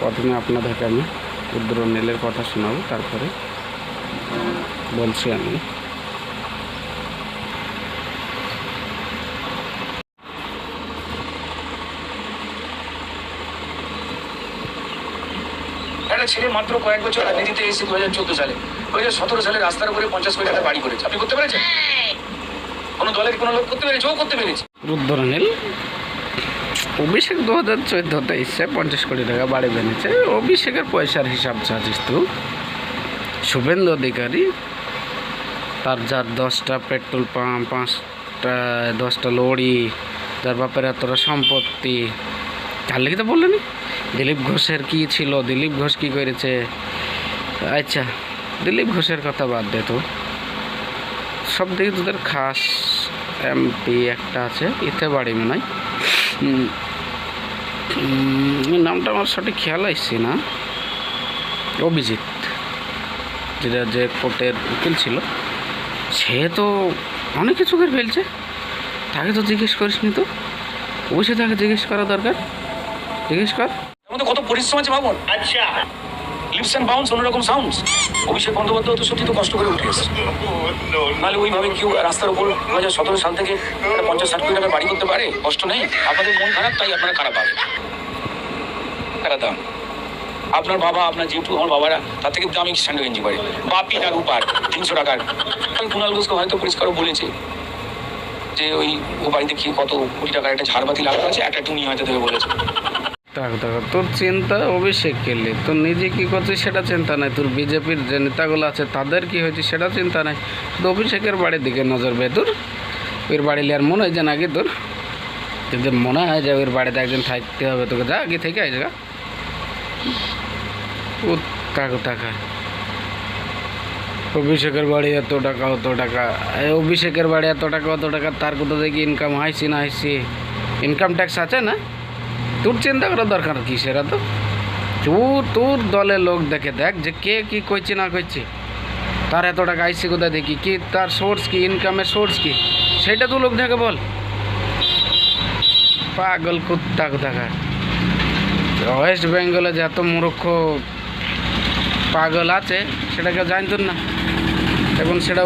প্রথমে আপনাদেরকে আমি রুদ্রনীলের কথা শোনাবো, তারপরে বলছি আমি। একটা ছেলে মাত্র কয়েক বছর রাজনীতিতে এসে 2014 সালে, 2017 সালে রাস্তার উপরে 50 কোটি টাকা বাড়ি করেছে। আপনি করতে পেরেছেন? কোনো দলের কোনো লোক করতে পেরেছে? ও করতে পেরেছে। রুদ্রনীল অভিষেক 2014-23 50 কোটি টাকা বাড়ি বেঁধেছে। অভিষেকের পয়সার হিসাব চাচ্ছিস তো? শুভেন্দু অধিকারী তার যার 10টা পেট্রোল পাম্প, 10টা লরি, যার বাপের এতটা সম্পত্তি, তার লেগে তো বললেনি। দিলীপ ঘোষের কি ছিল, দিলীপ ঘোষ কি করেছে? আচ্ছা, দিলীপ ঘোষের কথা বাদ দে তো। সব দিকে তোদের খাস এমপি একটা আছে, এতে বাড়ি মনে হয়, নামটা আমার সঠিক খেয়াল আসছে না। অভিজিৎ, যেটা যে কোর্টের উকিল ছিল, সে তো অনেক কিছু করে ফেলছে। তাকে তো জিজ্ঞেস করিসনি তো? অবশ্যই তাকে জিজ্ঞেস করা দরকার, জিজ্ঞেস কর। আমাদের কত পরিশ্রম আছে ভাবুন। আচ্ছা, লিপস অ্যান্ড বাউন্স অন্যরকম সাউন্ডস। অভিষেক বন্দ্যোপাধ্যায় তো সত্যি তো কষ্ট করে উঠে এসেছে, নাহলে ওইভাবে কেউ রাস্তার উপর 2017 সাল থেকে 50-60 কোটি টাকা বাড়ি করতে পারে? কষ্ট নেই। আপনাদের মন খারাপ, তাই আপনারা খারাপ পাবেন। দাম আপনার বাবা, আপনার যেহেতু আমার বাবারা তার থেকে দামি স্যান্ডো গেঞ্জি পারে, বাপি না রূপার 300 টাকার। আমি কুণাল ঘোষকে হয়তো পরিষ্কারও বলেছি যে ওই ও বাড়িতে খেয়ে কত কোটি টাকার একটা ঝাড়বাতি লাগা আছে, একটা টুনি হয়তো দেবে বলেছে। তোর চিন্তা অভিষেক কেলে, তোর নিজে কি করছিস সেটা চিন্তা নাই, তোর বিজেপির যে নেতাগুলো আছে তাদের কি হয়েছে সেটা চিন্তা নাই, তো অভিষেকের বাড়ির দিকে নজর বে তোর। ওর বাড়ি আর মনে হয় যে নাকি তোর যদি মনে হয় যে ওর বাড়িতে একদিন থাকতে হবে, তোকে যা আগে থেকে আই জায়গা ও টাকা। অভিষেকের বাড়ি এত টাকা, অত টাকা, অভিষেকের বাড়ি এত টাকা, অত টাকা, তার কোথা থেকে ইনকাম হাইছি না হাইছি? ইনকাম ট্যাক্স আছে না? তোর চিন্তা করার দরকার কি সেটা তো? তোর দলের লোক দেখে দেখ যে কে কি কইছে না কইছে, তার এত টাকা আইসি কোথায় দেখি, কি তার সোর্স কি, ইনকামের সোর্স কি, সেটা তো লোক দেখে বল। পাগল কুত্তা কোথাকার। ওয়েস্ট বেঙ্গলে যে এত মূর্খ পাগল আছে সেটা কেউ জানতো না, এখন সেটা